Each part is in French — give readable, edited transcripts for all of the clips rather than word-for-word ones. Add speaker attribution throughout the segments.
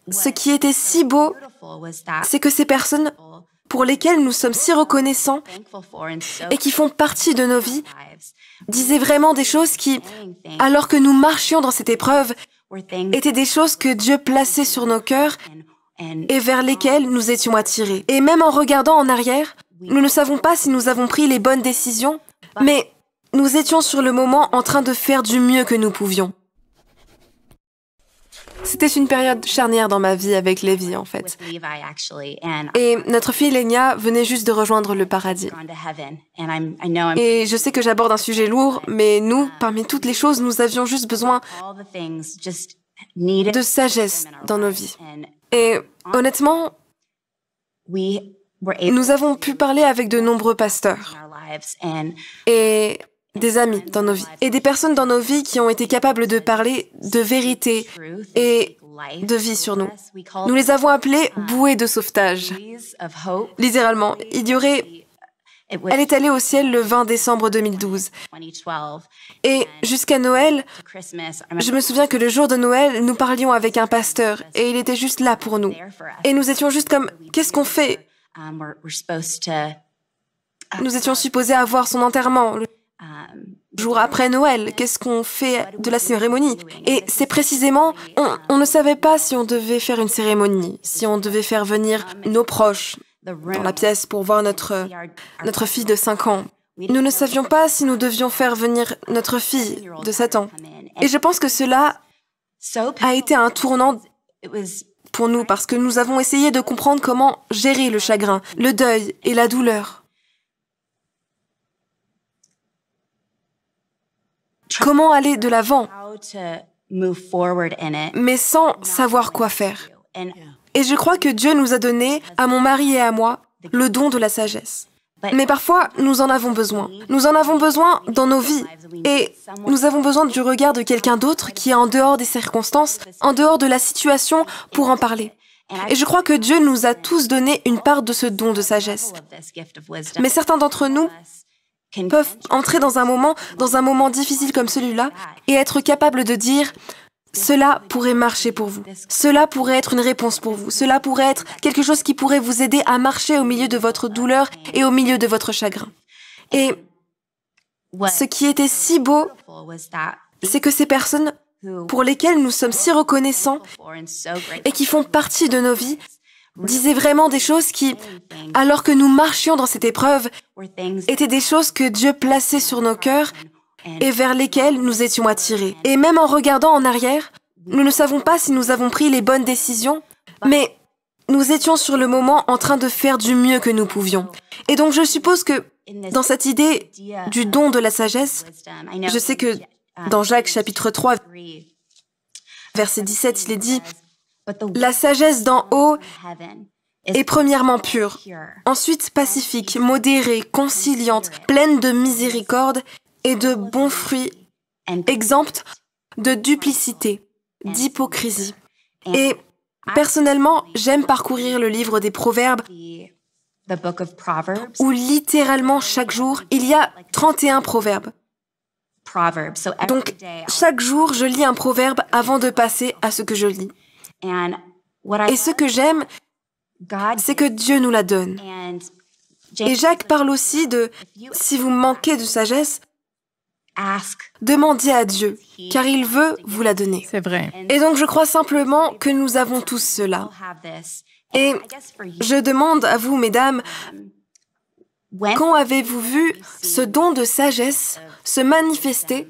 Speaker 1: Ce qui était si beau, c'est que ces personnes pour lesquelles nous sommes si reconnaissants et qui font partie de nos vies disaient vraiment des choses qui, alors que nous marchions dans cette épreuve, étaient des choses que Dieu plaçait sur nos cœurs et vers lesquelles nous étions attirés. Et même en regardant en arrière, nous ne savons pas si nous avons pris les bonnes décisions, mais nous étions sur le moment en train de faire du mieux que nous pouvions. C'était une période charnière dans ma vie avec Lévi, en fait. Et notre fille Lénia venait juste de rejoindre le paradis. Et je sais que j'aborde un sujet lourd, mais nous, parmi toutes les choses, nous avions juste besoin de sagesse dans nos vies. Et honnêtement, nous avons pu parler avec de nombreux pasteurs et des amis dans nos vies, et des personnes dans nos vies qui ont été capables de parler de vérité et de vie sur nous. Nous les avons appelés bouées de sauvetage. Littéralement, elle est allée au ciel le 20 décembre 2012. Et jusqu'à Noël, je me souviens que le jour de Noël, nous parlions avec un pasteur et il était juste là pour nous. Et nous étions juste comme, qu'est-ce qu'on fait? Nous étions supposés avoir son enterrement le jour après Noël. Qu'est-ce qu'on fait de la cérémonie? Et c'est précisément, on ne savait pas si on devait faire une cérémonie, si on devait faire venir nos proches dans la pièce pour voir notre fille de 5 ans. Nous ne savions pas si nous devions faire venir notre fille de 7 ans. Et je pense que cela a été un tournant pour nous parce que nous avons essayé de comprendre comment gérer le chagrin, le deuil et la douleur. Comment aller de l'avant, mais sans savoir quoi faire. Et je crois que Dieu nous a donné, à mon mari et à moi, le don de la sagesse. Mais parfois, nous en avons besoin. Nous en avons besoin dans nos vies. Et nous avons besoin du regard de quelqu'un d'autre qui est en dehors des circonstances, en dehors de la situation pour en parler. Et je crois que Dieu nous a tous donné une part de ce don de sagesse. Mais certains d'entre nous peuvent entrer dans un moment difficile comme celui-là et être capables de dire « Cela pourrait marcher pour vous. Cela pourrait être une réponse pour vous. Cela pourrait être quelque chose qui pourrait vous aider à marcher au milieu de votre douleur et au milieu de votre chagrin. » Et ce qui était si beau, c'est que ces personnes pour lesquelles nous sommes si reconnaissants et qui font partie de nos vies disaient vraiment des choses qui, alors que nous marchions dans cette épreuve, étaient des choses que Dieu plaçait sur nos cœurs et vers lesquelles nous étions attirés. Et même en regardant en arrière, nous ne savons pas si nous avons pris les bonnes décisions, mais nous étions sur le moment en train de faire du mieux que nous pouvions. Et donc je suppose que dans cette idée du don de la sagesse, je sais que dans Jacques chapitre 3, verset 17, il est dit « La sagesse d'en haut est premièrement pure, ensuite pacifique, modérée, conciliante, pleine de miséricorde et de bons fruits, exempte de duplicité, d'hypocrisie. » Et personnellement, j'aime parcourir le livre des Proverbes où littéralement chaque jour, il y a 31 proverbes. Donc, chaque jour, je lis un proverbe avant de passer à ce que je lis. Et ce que j'aime, c'est que Dieu nous la donne. Et Jacques parle aussi de « si vous manquez de sagesse, demandez à Dieu, car il veut vous la donner. »
Speaker 2: C'est vrai.
Speaker 1: Et donc, je crois simplement que nous avons tous cela. Et je demande à vous, mesdames, quand avez-vous vu ce don de sagesse se manifester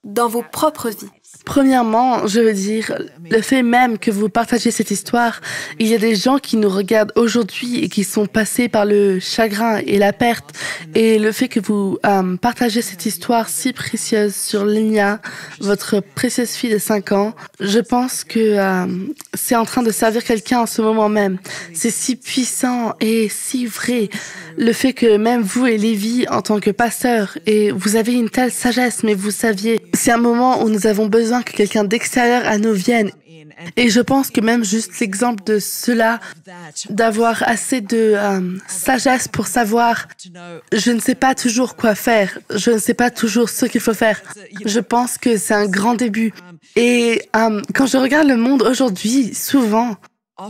Speaker 1: dans vos propres vies?
Speaker 3: Premièrement, je veux dire, le fait même que vous partagez cette histoire, il y a des gens qui nous regardent aujourd'hui et qui sont passés par le chagrin et la perte. Et le fait que vous partagez cette histoire si précieuse sur Lénia, votre précieuse fille de 5 ans, je pense que c'est en train de servir quelqu'un en ce moment même. C'est si puissant et si vrai. Le fait que même vous et Lévi, en tant que pasteur, et vous avez une telle sagesse, mais vous saviez, c'est un moment où nous avons besoin besoin que quelqu'un d'extérieur à nous vienne. Et je pense que même juste l'exemple de cela, d'avoir assez de sagesse pour savoir, je ne sais pas toujours quoi faire, je ne sais pas toujours ce qu'il faut faire. Je pense que c'est un grand début. Et quand je regarde le monde aujourd'hui, souvent,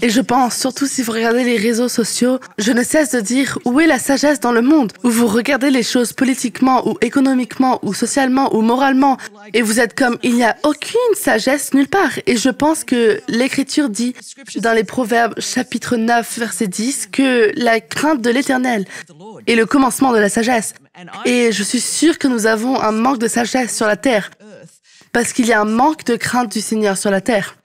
Speaker 3: et je pense, surtout si vous regardez les réseaux sociaux, je ne cesse de dire où est la sagesse dans le monde, où vous regardez les choses politiquement ou économiquement ou socialement ou moralement et vous êtes comme il n'y a aucune sagesse nulle part. Et je pense que l'Écriture dit dans les Proverbes chapitre 9 verset 10 que la crainte de l'Éternel est le commencement de la sagesse. Et je suis sûre que nous avons un manque de sagesse sur la terre. Parce qu'il y a un manque de crainte du Seigneur sur la terre.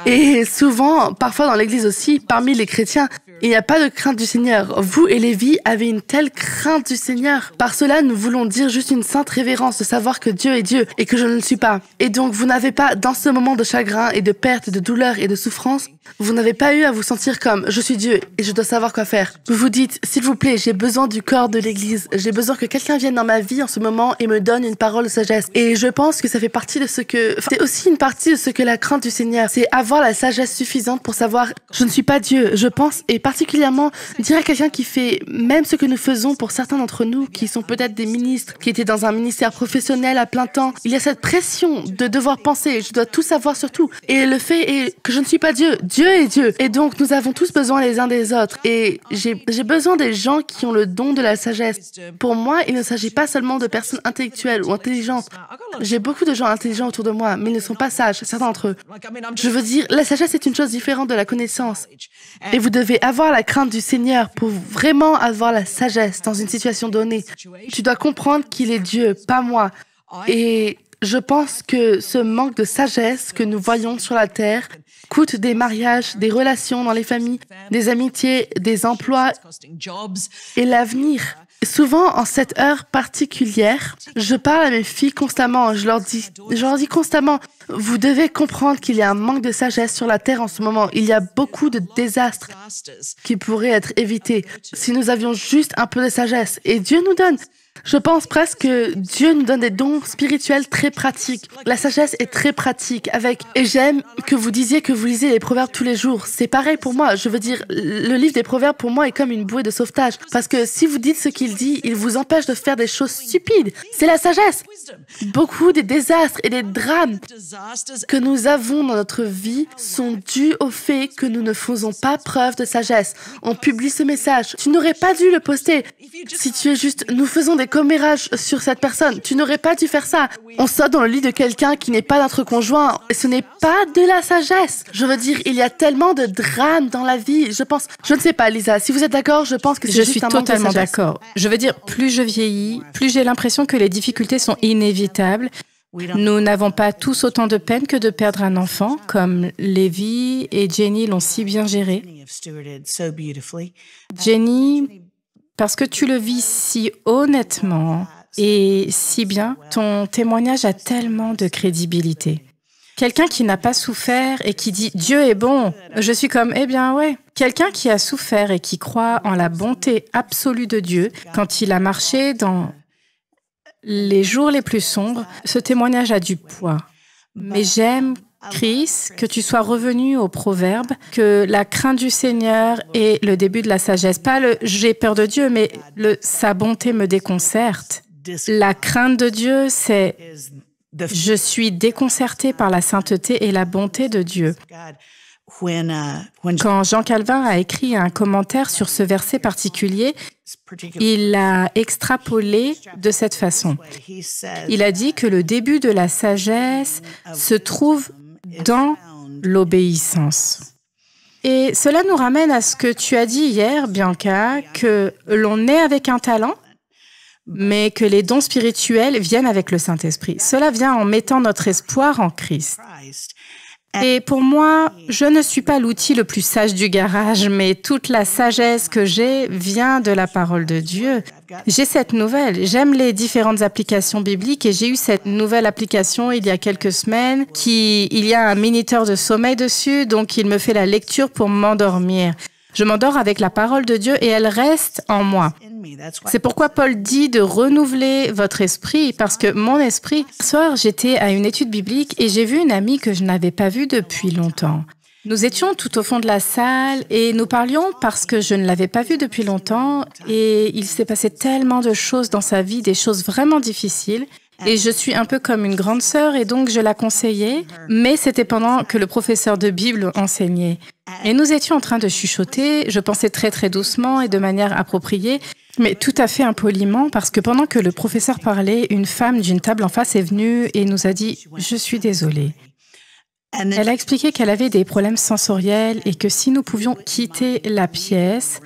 Speaker 3: Et souvent, parfois dans l'Église aussi, parmi les chrétiens, il n'y a pas de crainte du Seigneur. Vous et Lévi avez une telle crainte du Seigneur. Par cela, nous voulons dire juste une sainte révérence de savoir que Dieu est Dieu et que je ne le suis pas. Et donc, vous n'avez pas, dans ce moment de chagrin et de perte, de douleur et de souffrance, vous n'avez pas eu à vous sentir comme « je suis Dieu et je dois savoir quoi faire ». Vous vous dites « s'il vous plaît, j'ai besoin du corps de l'Église. J'ai besoin que quelqu'un vienne dans ma vie en ce moment et me donne une parole de sagesse ». Et je pense que ça fait partie de ce que... c'est aussi une partie de ce que la crainte du Seigneur, c'est avoir la sagesse suffisante pour savoir « je ne suis pas Dieu ». Je pense, et particulièrement dire à quelqu'un qui fait même ce que nous faisons pour certains d'entre nous, qui sont peut-être des ministres, qui étaient dans un ministère professionnel à plein temps, il y a cette pression de devoir penser « je dois tout savoir sur tout ». Et le fait est que je ne suis pas Dieu. Dieu est Dieu. Et donc, nous avons tous besoin les uns des autres. Et j'ai besoin des gens qui ont le don de la sagesse. Pour moi, il ne s'agit pas seulement de personnes intellectuelles ou intelligentes. J'ai beaucoup de gens intelligents autour de moi, mais ils ne sont pas sages, certains d'entre eux. Je veux dire, la sagesse est une chose différente de la connaissance. Et vous devez avoir la crainte du Seigneur pour vraiment avoir la sagesse dans une situation donnée. Tu dois comprendre qu'il est Dieu, pas moi. Et je pense que ce manque de sagesse que nous voyons sur la terre coûte des mariages, des relations dans les familles, des amitiés, des emplois et l'avenir. Souvent, en cette heure particulière, je parle à mes filles constamment. Je leur dis constamment, vous devez comprendre qu'il y a un manque de sagesse sur la terre en ce moment. Il y a beaucoup de désastres qui pourraient être évités si nous avions juste un peu de sagesse. Et Dieu nous donne. Je pense presque que Dieu nous donne des dons spirituels très pratiques. La sagesse est très pratique et j'aime que vous disiez que vous lisez les proverbes tous les jours. C'est pareil pour moi. Je veux dire, le livre des proverbes pour moi est comme une bouée de sauvetage. Parce que si vous dites ce qu'il dit, il vous empêche de faire des choses stupides. C'est la sagesse. Beaucoup des désastres et des drames que nous avons dans notre vie sont dus au fait que nous ne faisons pas preuve de sagesse. On publie ce message. Tu n'aurais pas dû le poster. Si tu es juste, nous faisons des commérages sur cette personne. Tu n'aurais pas dû faire ça. On saute dans le lit de quelqu'un qui n'est pas notre conjoint. Et ce n'est pas de la sagesse. Je veux dire, il y a tellement de drames dans la vie. Je ne sais pas, Lisa. Si vous êtes d'accord, je pense que c'est juste un manque de sagesse.
Speaker 2: Je suis totalement d'accord. Je veux dire, plus je vieillis, plus j'ai l'impression que les difficultés sont inévitables. Nous n'avons pas tous autant de peine que de perdre un enfant, comme Lévi et Jenny l'ont si bien géré. Jenny, parce que tu le vis si honnêtement et si bien, ton témoignage a tellement de crédibilité. Quelqu'un qui n'a pas souffert et qui dit « Dieu est bon », je suis comme « Eh bien ouais ». Quelqu'un qui a souffert et qui croit en la bonté absolue de Dieu, quand il a marché dans les jours les plus sombres, ce témoignage a du poids. Mais j'aime, Chris, que tu sois revenu au proverbe, que la crainte du Seigneur est le début de la sagesse. Pas le « j'ai peur de Dieu », mais le « sa bonté me déconcerte ». La crainte de Dieu, c'est « je suis déconcerté par la sainteté et la bonté de Dieu ». Quand Jean Calvin a écrit un commentaire sur ce verset particulier, il l'a extrapolé de cette façon. Il a dit que le début de la sagesse se trouve dans l'obéissance. Et cela nous ramène à ce que tu as dit hier, Bianca, que l'on est avec un talent, mais que les dons spirituels viennent avec le Saint-Esprit. Cela vient en mettant notre espoir en Christ. Et pour moi, je ne suis pas l'outil le plus sage du garage, mais toute la sagesse que j'ai vient de la parole de Dieu. J'ai cette nouvelle. J'aime les différentes applications bibliques et j'ai eu cette nouvelle application il y a quelques semaines il y a un minuteur de sommeil dessus, donc il me fait la lecture pour m'endormir. Je m'endors avec la parole de Dieu et elle reste en moi. C'est pourquoi Paul dit de renouveler votre esprit, parce que mon esprit... Ce soir, j'étais à une étude biblique et j'ai vu une amie que je n'avais pas vue depuis longtemps. Nous étions tout au fond de la salle et nous parlions parce que je ne l'avais pas vue depuis longtemps et il s'est passé tellement de choses dans sa vie, des choses vraiment difficiles. Et je suis un peu comme une grande sœur et donc je la conseillais, mais c'était pendant que le professeur de Bible enseignait. Et nous étions en train de chuchoter, je pensais très très doucement et de manière appropriée, mais tout à fait impoliment parce que pendant que le professeur parlait, une femme d'une table en face est venue et nous a dit « Je suis désolée ». Elle a expliqué qu'elle avait des problèmes sensoriels et que si nous pouvions quitter la pièce,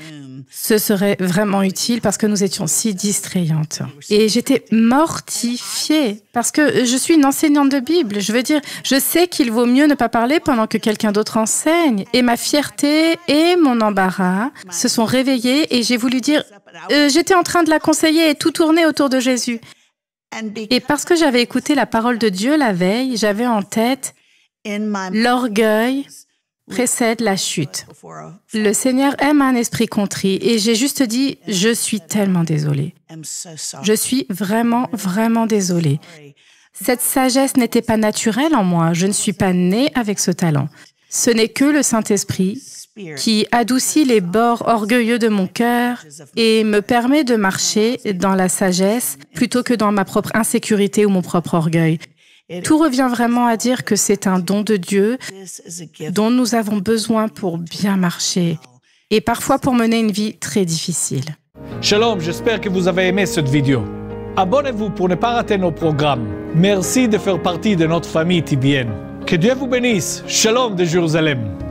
Speaker 2: ce serait vraiment utile parce que nous étions si distrayantes. Et j'étais mortifiée parce que je suis une enseignante de Bible. Je veux dire, je sais qu'il vaut mieux ne pas parler pendant que quelqu'un d'autre enseigne. Et ma fierté et mon embarras se sont réveillés et j'ai voulu dire, j'étais en train de la conseiller et tout tournait autour de Jésus. Et parce que j'avais écouté la parole de Dieu la veille, j'avais en tête l'orgueil précède la chute. Le Seigneur aime un esprit contrit et j'ai juste dit, je suis tellement désolée. Je suis vraiment, vraiment désolée. Cette sagesse n'était pas naturelle en moi. Je ne suis pas née avec ce talent. Ce n'est que le Saint-Esprit qui adoucit les bords orgueilleux de mon cœur et me permet de marcher dans la sagesse plutôt que dans ma propre insécurité ou mon propre orgueil. Tout revient vraiment à dire que c'est un don de Dieu dont nous avons besoin pour bien marcher et parfois pour mener une vie très difficile.
Speaker 4: Shalom, j'espère que vous avez aimé cette vidéo. Abonnez-vous pour ne pas rater nos programmes. Merci de faire partie de notre famille TBN. Que Dieu vous bénisse. Shalom de Jérusalem.